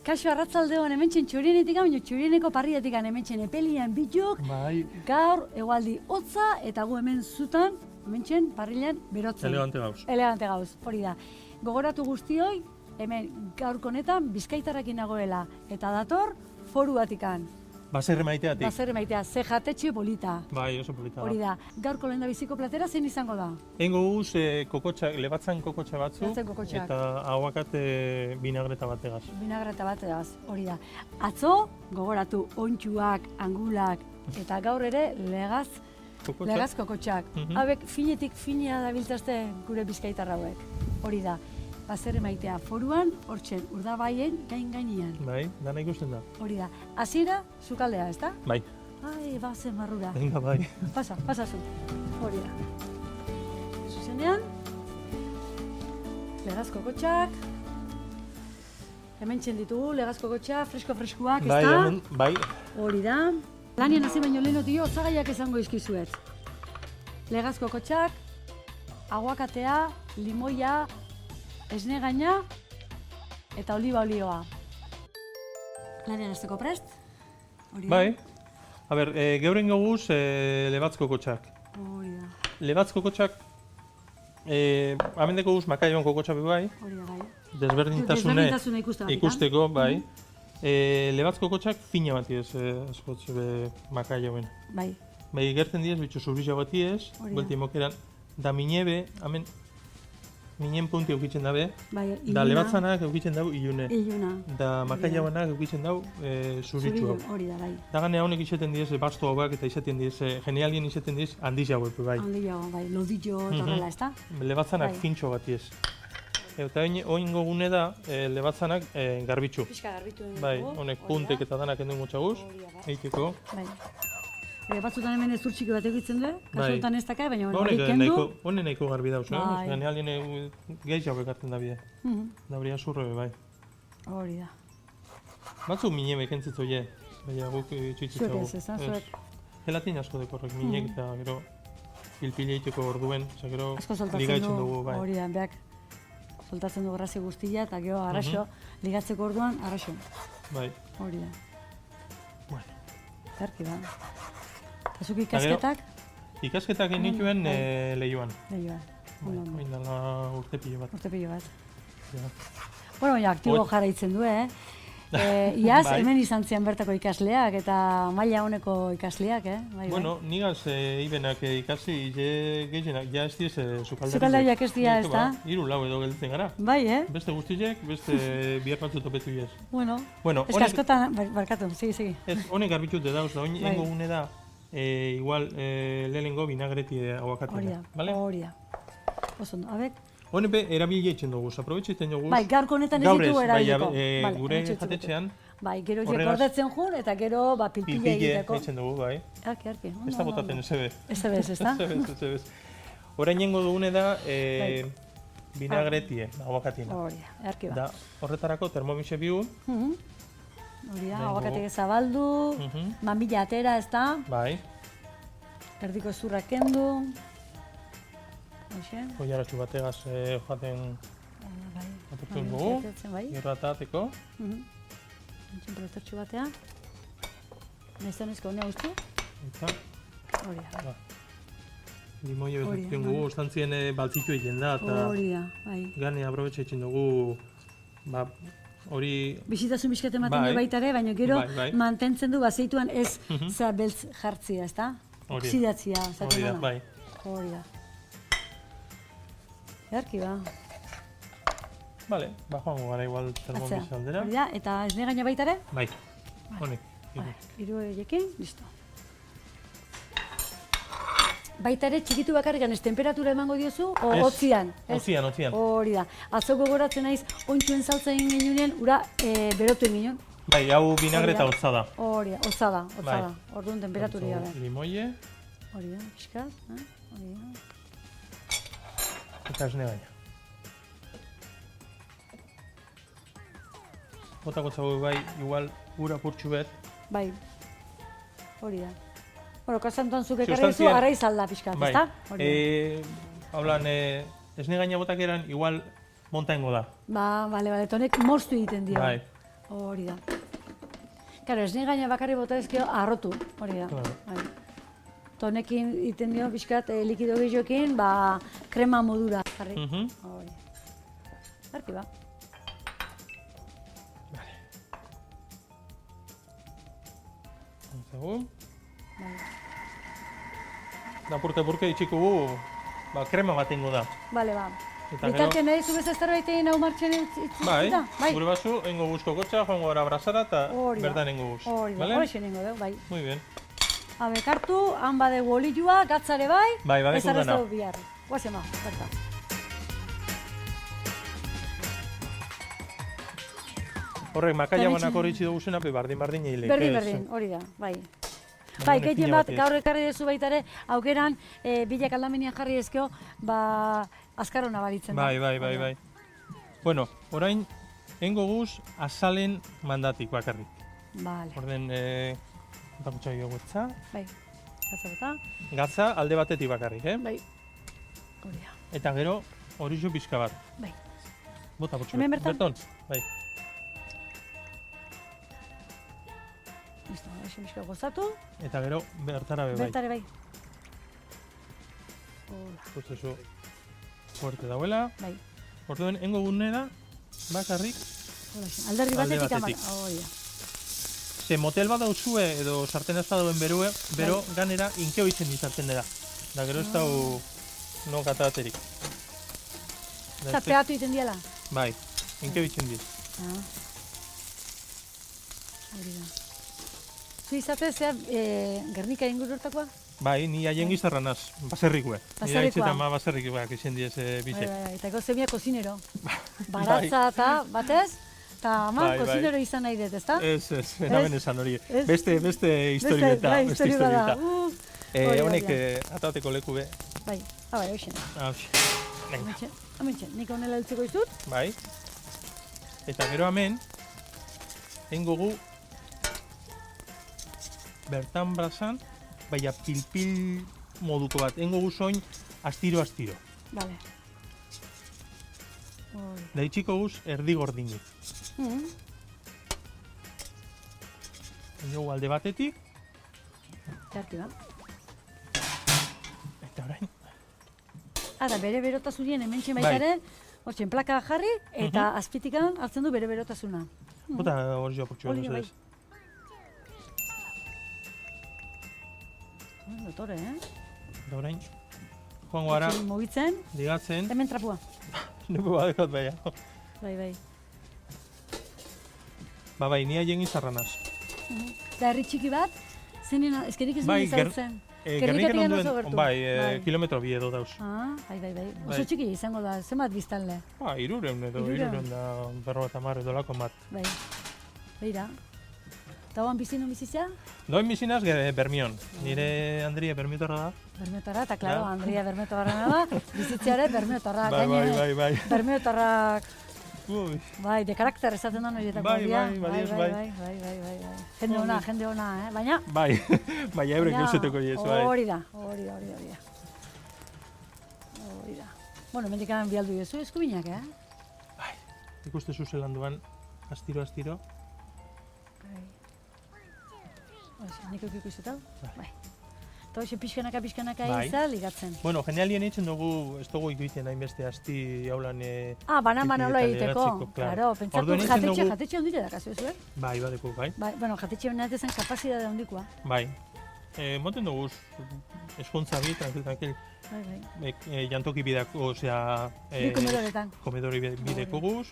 Kaixo arratzaldeon hementxen txorienetik, baina txorieneko parriatik hementxen epelian bituk, gaur egualdi hotza eta gu hemen zutan, hementxen parrilean berotzen. Elegante gauz. Elegante gauz, hori da. Gogoratu guztioi, hemen gaurko honetan bizkaitarrakin nagoela eta dator foru batikan. Baserri maiteatik. Baserri maitea, ze jatetxe polita. Bai, oso polita da. Hori da. Gaurko lehen da biziko platera zein izango da? Engo guz kokotxak, lebatzan kokotxa batzu Lebatzan kokotxak. eta aguakate binagreta bategaz. Binagreta bategaz, hori da. Atzo, gogoratu, ontsuak, angulak, eta gaur ere legaz kokotxak. Hauek finetik finea dabiltzazte gure bizkaitar hauek. Hori da. Baserri maitea foruan, hortzen Urdabaien gainean. Bai, dana ikusten da. Hori da. Hasiera sukaldea, ezta? Bai. Ai, bazen marrura. Venga, bai. Pasa zu. Hori da. Zuzenean, legaz kokotxak. Hemen ditugu legaz kokotxak, fresko-freskoak, Bai, ezta? hemen, bai. Hori da. Lanien hasi baino lehenotio osagaiak esango izkizuet. Legaz kokotxak, aguakatea, limoia, esne gaina eta oliba olioa. Lanien hasteko prest? Hori da. Bai. A ber, geuren goguz lebatz kokotxak. Hori da. Lebatz kokotxak, amendeko guz makaion kokotxak bai. Hori da, bai. Desberdintasune ikusteko, bai. Lebatz kokotxak fina bati ez, askotz makaioen. Bai. Bai, gertzen diez, bitxo zurbiza bati ez, buelti mokeran, da minebe, hemen, minen punti eukitzen dabe, bai, da lebatzanak eukitzen dau ilune. Iluna. Da makaioenak eukitzen dau zuritxu hau. Hori da, bai. Da ganea honek izaten diez, basto hauak eta izaten diez, genealien izaten diez, handiz hauek, bai. Handia, bai, lodillo eta horrela, ezta? Lebatzanak fintxo bati ez. Eta oingo gune da, lebatzanak garbitxu. Pixka garbitu egin Bai, honek puntek eta danak endun gutxaguz, eiteko. Bai. Batzutan hemen ez urtsiko bat egitzen du, kasuetan ez daka, baina hori Honek kendu. honen nahiko garbi dauz, Bai. genealien gehiago ekartzen da bide. Da hori asurre, bai. Hori da. Batzuk mine bekentzitzo je, baina guk txuitzitzago. Zuek ez, ezan, zuek. Gelatin asko dekorrek, minek eta gero pilpile egiteko orduen, gero Asko soltatzen ligaitzen du, dugu, bai. hori da, beak soltatzen du grazi guztia eta gero arraxo, ligatzeko orduan arraxo. Bai. Hori da. Bueno. Zerki da. Eta zuk ikasketak? Ikasketak egin nituen lehioan. Lehioan. Oin dala urte pilo bat. Urte pilo bat. Ja. Bueno, baina aktibo jarraitzen du, Iaz, Bai. hemen izan zian bertako ikasleak eta maila honeko ikasleak, Bai, Bueno, nigaz ibenak ikasi, gehienak, ja ez diez sukaldariak. Sukaldariak ez dira, ez da? Hiru lau edo gelditzen gara. Bai, Beste guztiek, beste bihar batzu topetu ez. Bueno, Bueno, ez askotan, barkatu, segi. Ez, honek garbitute dauz, da, Bai. hengo gune da, igual lehenengo binagreti aguakatea. Hori da. Oso ondo, abek? Hone be, erabili eitzen dugu, aprobetxetzen dugu. Bai, gaurko honetan ez ditu erabiliko. Gure jatetxean, Bai, gero je gordetzen jun eta gero pilpile egiteko. eitzen dugu, bai. Arki. Ez da botaten, ez ebez. Ez ebez, ez da? Ez ebez. Horain nengo dugune da, binagretie, aguakatiena. Hori da, arki ba. Da, horretarako termomixe biu. Hori da, aguakatek zabaldu, mamila atera, ez da? Bai. Erdiko zurra kendu. Hoxe. Oiaratxu bategaz joaten aportzen dugu. Gero atateko. Entzun prozertxu batea. Naizionezko honea ustu. Eta, Hori da. limoio bezatzen dugu, ustantzien baltzitu egiten da, eta Hori da, bai. gane aprobetxe egiten dugu, hori... Bizitasun bizkate ematen du baita ere, baina gero mantentzen du bazeituan ez zea beltz jartzia, ez da? Oksidatzia, zaten da. Bai. Hori da. Erki ba. Bale, joango gara igual termomixe aldera. Hori da, eta esne gaina baita ere? Bai, honek. Hiru egekin, listo. Baita ere, txikitu bakarrikan ez temperatura emango diozu, o hotzian? Hotzian. Hori da. Atzo gogoratzen naiz, ointxuen saltza egin ginunean, ura berotu egin ginen. Bai, hau binagreta hotza da. Hori da, hotza da. Orduan temperaturia gabe. Limoie. Hori da, pixkat, hori da. Eta esne gaina. Botako txago bai, igual ura purtsu bet. Bai, hori da. Bueno, kasantuan zuk ekarri zu, arraiz alda pixkat, ezta? Haulan, esne gaina botak eran, igual montaengo da. Ba, bale, eta honek moztu egiten dio. Bai. Hori da. Karo, esne gaina bakarri bota ezkio arrotu, hori da. Bai. Tonekin iten dio, pixkat, likido gehiokin, krema modura jarri. Hori. Zarki ba. Vale. Segun. Lapurte itxikugu, krema bat ingo da. Bale, ba. Bitartien nahi zu bez zerbait egin hau martxan itzita? Bai, gure basu, engo guzko kotxa, joango gara brazara eta bertan engo guz. Hori da, hori xen ingo dugu, bai. Muy bien. Habe, kartu, han badegu olioa, gatzare bai, badeku dana. Ez arreztu bihar. Guazen ma, berta. Horrek, makaia banako hori dugu zena, bardin egilek. Berdin, hori da, bai. Bai, gehien bat, gaur ekarri dezu baita ere, aukeran, bilak aldamenian jarri ezkeo, azkaro nabaritzen da. Bai. Bueno, orain, engo guz, azalen mandatik bakarrik. Bale. Orden, bakutsa gotza. Bai, gatza bota. Gatza alde batetik bakarrik, Bai, hori da. Eta gero, hori zu pixka bat. Bai. Bota botxu. Hemen berton? Bai. Listo, hori pixka gozatu. Eta gero, bertara bai. Bertare bai. Justezu, fuerte dauela. Bai. Orduen, engo gunera, bakarrik, alderdi batetik batetik. Hori da. Ze motel bat dauzue edo sarten ez dauen bero ganera inkeo itzen dizarten da. Da gero ez dau no kataterik. Eta pegatu iten diala? Bai, inkeo itzen diz. Hori da. Zu izate, zea, Gernika ingururtakoa? Bai, ni haien gizarra naz, baserrikue. Baserrikoa. Nire itzetan baserrikoak izan diez bize. Eta eko zemia kozinero. Baratza eta batez, eta ama kozinero izan nahi dut, ezta? Ez, enamen esan hori. Beste historieta. Beste historieta. Honek atateko leku be. Bai, bai, hoxen. Hementxe, nik honela heltzeko izut. Bai. Eta gero hemen, engogu bertan brazan, baina pil moduko bat. Engo guzoin, astiro. Vale. Da itxiko guz, erdi gordinik. Engo alde batetik. Zarki ba. Eta orain. Ara, bere berotazunien hementxe baitaren, hortzen plaka jarri, eta azpitikan hartzen du bere berotasuna. Bota hori joa portxua. Bai. Dotore, Eta orain, joango gara, mugitzen, ligatzen. hemen trapua. Nuko badekot baina. Bai. Bai, ni haien izarranaz. Da herri txiki bat, zenien, ezkerik ez duen izautzen. Gerniken onduen, kilometro bi edo dauz. Bai. Oso txiki izango da, zenbat biztanle? Irureun da, berro eta mar edo lako bat. Bai, beira. Eta hoan bizino bizizia? Doin bizinaz, Bermion. Nire Andria Bermiotarra da. Bermiotarra, eta klaro, Andria Bermiotarra da, bizitziare Bermiotarra. Bai. Bermiotarrak, bai, de karakter esaten da horietako. Bai. Jende ona, baina? Bai, baina eurek euseteko jesu, bai. Hori da. Bueno, mendikadan bialdu jesu, eskubinak, Bai, ikuste zuzelan duan, astiro. Nik eukiko izutau? Bai. Eta hoxe pixkanaka izan ligatzen. Bueno, genialien eitzen dugu, ez dugu ikuiten hainbeste asti jaulan... Banan hola egiteko. Claro, pentsatu jatetxe ondire da, kasu ez, Bai, badeko, bai. Bueno, jatetxe beneatezen kapazidade ondikoa. Bai. Moten dugu, eskuntza bi, tranquil. Bai. Jantoki bidako, osea... Bi komedoretan. Komedori bideko guz.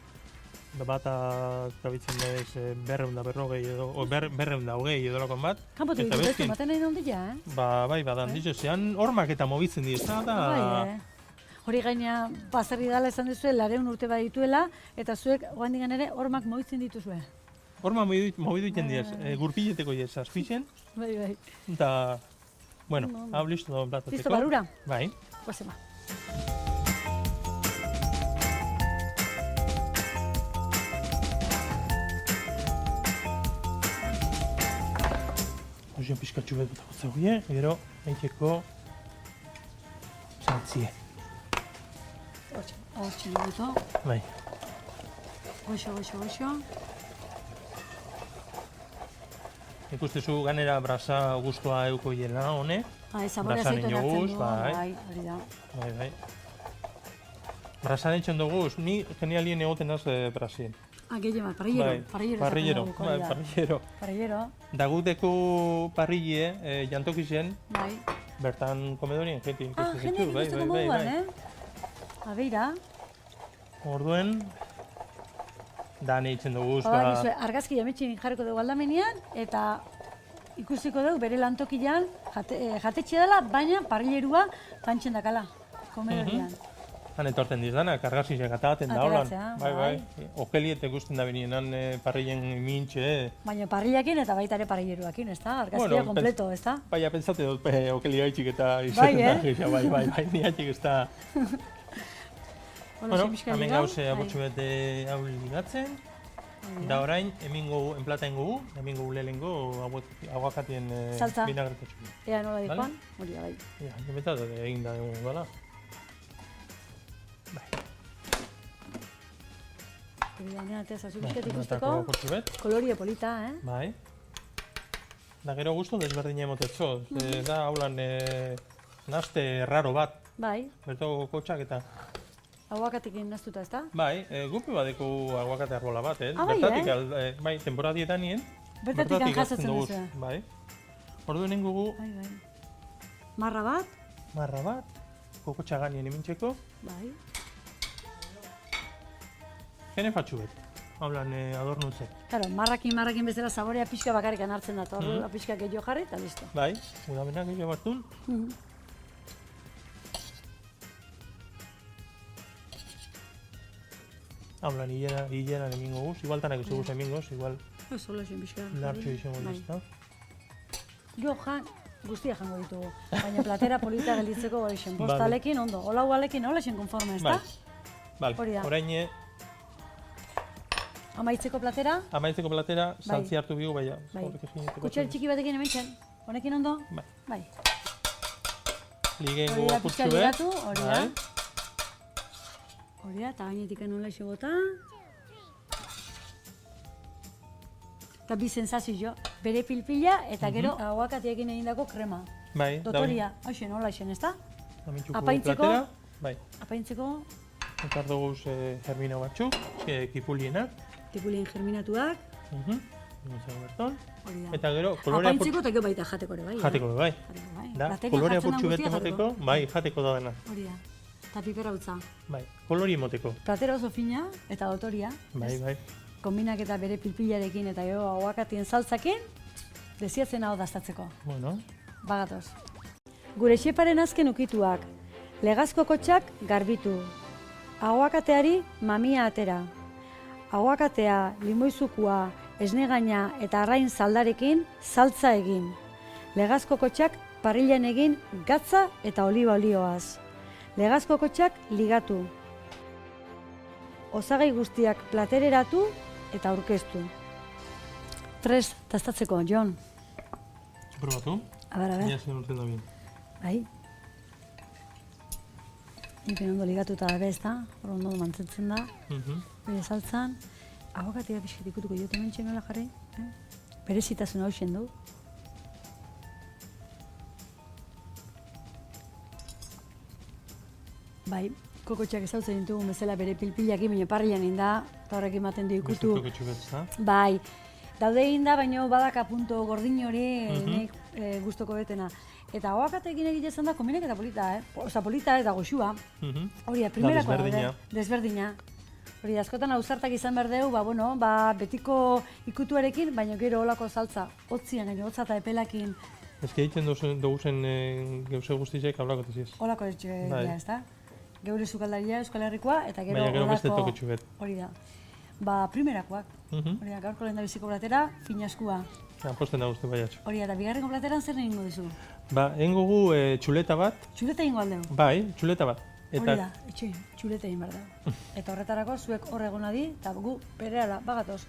Bata gabitzen daiz berreunda berrogei edo, berreunda hogei edo lakon bat. Kanpotu ditu, baten nahi ondila, Bai, badan ditu, zean hormak eta mobitzen dira, eta... Bai, hori gaina baserri dala esan duzue, 200 urte bat dituela, eta zuek oandigan ere hormak mobitzen dituzue. Hormak mobitu iten dira, gurpileteko dira, azpixen. Bai. Eta, bueno, hau listo da platateko. Listo, barura? Bai. Guazema. Hoxion pixkatxu bat gotza guie, gero eiteko saltzie. Hortxe dugu. Bai. Goxo. Ikustezu ganera brasa guztua euko hiela, hone. Zaborea Brasan zeitu hartzen inoguz, du, bai. hori da. Bai. Brasan etxen dugu, ni genialien egoten az brasien. Gehien bat, Parrillero. Parrillero. Dagudeko parrille jantokizien, Bai. bertan komedorien jeti. Jende ikusteko moduan, Abeira. Orduen, dan eitzen dugu. Argazki jametxin jarriko dugu aldamenean, eta ikusiko dugu bere lantokian jatetxe dela, baina parrillerua pantzen dakala, komedorian. Han etorten dizdanak, argazkiak ataten da holan. Bai. Okeliet ikusten da benienan parrillen mintxe. Baina parrillakin eta baita ere parrilleruakin, ez da? Argazkia kompleto, ez da? Baina, pentsate dut okelia haitxik eta izaten da. Bai, ni haitxik ez da. Bueno, hemen gauze abotxu bete hau ligatzen. Da orain, hemingo enplataen gugu, hemingo lehengo aguakatien vinagretatxu. Ea nola dikoan, hori da bai. Ea, nemetat egin da egun gala. Ikusteko, kolorie polita, Bai. Da gero guztu desberdina emotetzo. Da haulan nazte raro bat. Bai. Bertoko kotxak eta... Aguakatekin naztuta, ez da? Bai, gupi badeko aguakate arbola bat, Bai, bai, temporadietan nien. Bertatik jasatzen duzu. Bai. Ordu nengugu... Bai. Marra bat. Marra bat. Kokotxa ganien emintzeko. Bai. Gene fatxu bet, haulan adornutzen. Claro, marrakin bezala saborea pixka bakarrikan hartzen da, ordu pixka gehiago jarri eta listo. Bai, udamenak gehiago batun. Haulan hileran emingo guz, igual tanak ez guz emingoz, igual... Zola esen pixka. Lartxo izango dizta. Jo, guztia jango ditugu, baina platera polita gelditzeko goreixen. Bostalekin ondo, holau alekin hola esen konforme, ez da? Bai, orain Amaitzeko platera? Amaitzeko platera, saltzi hartu bigu, baina. Kutxer txiki batekin hemen txen, honekin ondo? Bai. Ligeen gogo apurtxu bet. Hori da. Hori da, eta gainetik nola iso bota. Eta bi sensazio, bere pilpila eta gero aguakatiekin egindako krema. Bai. Dotoria, hoxen, hola isen, ez da? Amintxuko platera. Bai. Apaintzeko. Ekar duguz germina batzuk, kipulienak. Tipulien germinatuak. Eta gero, kolorea... Apaintzeko eta gero baita jateko ere, bai. Jateko ere, bai. Da, kolorea purtsu bete moteko, bai, jateko da dena. Hori da. Eta pipera utza. Bai, kolori moteko. Platera oso fina eta dotoria. Bai. Kombinak eta bere pilpilarekin eta gero aguakatien saltzakin, desiatzen hau daztatzeko. Bueno. Bagatoz. Gure xeparen azken ukituak, legazko kotxak garbitu. Aguakateari mamia atera. Aguakatea, limoizukua, esnegaina eta arrain zaldarekin saltza egin. Legazko kotxak parrillan egin gatza eta oliba olioaz. Legazko kotxak ligatu. Osagai guztiak platereratu eta aurkeztu. 3 tastatzeko, Jon. Probatu? A ber. Ja zen urten da bien. Bai. Ipen ondo ligatuta da ez da, hor ondo mantzentzen da. Bere saltzan, aguakatea pixket ikutuko jote mentxe nola jarri. Berezitasun hau du. Bai, kokotxak ezautzen ditugu bezala bere pilpilakin, baina parrilan inda, eta horrek ematen du ikutu. Bai, daude inda, baina badaka punto gordin hori gustoko betena. Eta aguakateekin egite izan da kombinek eta polita, Osa polita eta goxua. Hori da, primerakoa daude. Desberdina. Hori da, askotan ausartak izan behar dugu, betiko ikutuarekin, baina gero holako saltza, hotzian, hotza eta epelakin. Ez que egiten dugu zen gauze guztizek hablako teziez. Holako etxegia, ez da? Geure sukaldaria, Euskal Herrikoa, eta gero holako... Baina gero beste holako... toketxu bet. Hori da. Primerakoak. Hori da, gaurko lehen da biziko platera, finaskua. Posten da guzti baiatxo. Hori da, bigarrengo plateran zer egingo duzu? Egingo gu txuleta bat. Txuleta egingo aldeu? Bai, txuleta bat. Hori da, txuleta egin behar da. Eta horretarako zuek hor egon adi, eta gu berehala bagatoz.